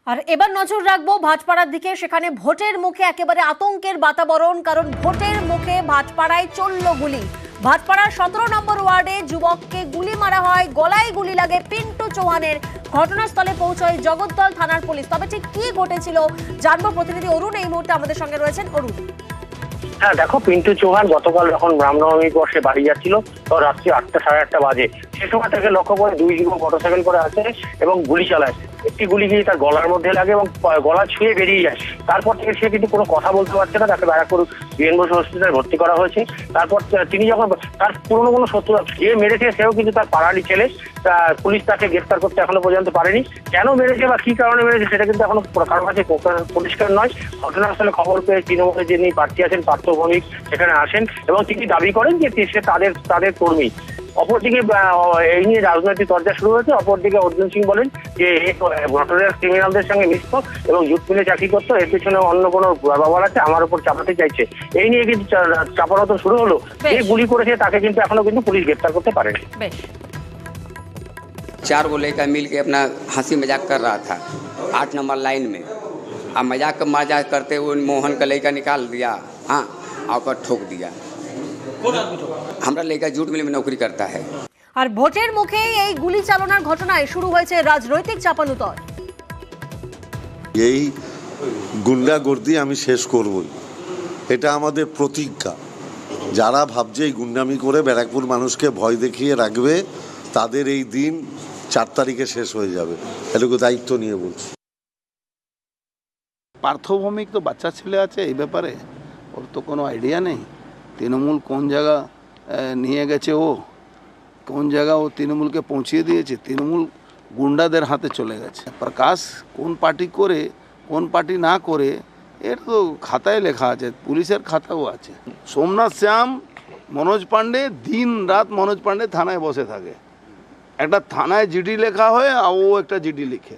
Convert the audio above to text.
আর এবার নজর রাখবো ভাটপাড়ার দিকে। সেখানে ভোটের মুখে একেবারে আতঙ্কের বাতাবরণ, কারণ ভোটের মুখে ভাটপাড়ায় চলল গুলি। ভাটপাড়ার 17 নম্বর ওয়ার্ডে যুবককে গুলি মারা হয়, গলায় গুলি লাগে পিন্টু চৌহানের। ঘটনাস্থলে পৌঁছয় জগদ্দল থানার পুলিশ। তবে ঠিক কি ঘটেছিল জানবো, প্রতিনিধি অরুণ এই মুহূর্তে আমাদের সঙ্গে রয়েছেন। অরুণ। হ্যাঁ দেখো, পিন্টু চৌহান গতকাল যখন রামনবমী বর্ষে বাড়ি যাচ্ছিল তো রাত্রি 8টা সাড়ে 8টা বাজে, সে সময় তাকে লক্ষ্য করে দুই যুবক মোটরসাইকেল করে আসে এবং গুলি চালায়। একটি গুলি গিয়ে তার গলার মধ্যে লাগে এবং গলা ছুঁয়ে বেরিয়ে যায়। তারপর থেকে সে কিন্তু কোনো কথা বলতে পারছে না, তাকে ব্যারাকপুর বিএন বোস হসপিটালে ভর্তি করা হয়েছে। তারপর তিনি যখন তার পুরনো কোনো শত্রু যে মেরেছে সেও কিন্তু তার পাড়ারই ছেলে, পুলিশ তাকে গ্রেফতার করতে এখনো পর্যন্ত পারেনি। কেন মেরেছে বা কি কারণে মেরেছে সেটা কিন্তু এখনো কারোর কাছে পরিষ্কার নয়। ঘটনাস্থলে খবর পেয়ে তৃণমূলের যিনি প্রার্থী আছেন পার্থ ভৌমিক সেখানে আসেন এবং তিনি দাবি করেন যে সে তাদের কর্মী। অপরদিকে এই নিয়ে রাজনৈতিক চর্চা শুরু হয়েছে। অপরদিকে অর্জুন সিং বলেন যে নটোরিয়াস ক্রিমিনালদের সঙ্গে মিশত এবং জুট মিলে চাকরি করতো, এর পিছনে অন্য কোনো ব্যাপার আছে, আমার উপর চাপাতে চাইছে। এই নিয়ে কিন্তু চাপানো শুরু হলো। যে গুলি করেছে তাকে কিন্তু এখনো কিন্তু পুলিশ গ্রেফতার করতে পারেনি। चार वो लड़का मिल के अपना हंसी मजाक कर रहा था 8 नंबर लाइन में। अब मजाक करते हुए मोहन का लड़का निकाल दिया, हाँ, आकर ठोक दिया। हमारा लड़का जूट मिल में नौकरी करता है। আর ভোটের মুখে এই গুলি চালনার ঘটনায় শুরু হয়েছে রাজনৈতিক চাপানুতর। এই গুন্ডাগর্দি আমি শেষ করবই, এটা আমাদের প্রতিজ্ঞা। যারা ভাবছে এই গুন্ডামি করে ব্যারাকপুর মানুষকে ভয় দেখিয়ে রাখবে, তাদের এই দিন 4 তারিখে শেষ হয়ে যাবে, এটুকু দায়িত্ব নিয়ে বলছি। পার্থ ভৌমিক তো বাচ্চা ছেলে আছে, এই ব্যাপারে ওর তো কোনো আইডিয়া নেই। তৃণমূল কোন জায়গা নিয়ে গেছে, ও কোন জায়গা ও তৃণমূলকে পৌঁছিয়ে দিয়েছে, তৃণমূল গুন্ডাদের হাতে চলে গেছে। প্রকাশ কোন পার্টি করে কোন পার্টি না করে এর তো খাতায় লেখা আছে, পুলিশের খাতাও আছে। সোমনাথ শ্যাম, মনোজ পাণ্ডে, দিন রাত মনোজ পাণ্ডে থানায় বসে থাকে। একটা থানায় জিডি লেখা হয় আর ও একটা জিডি লিখে।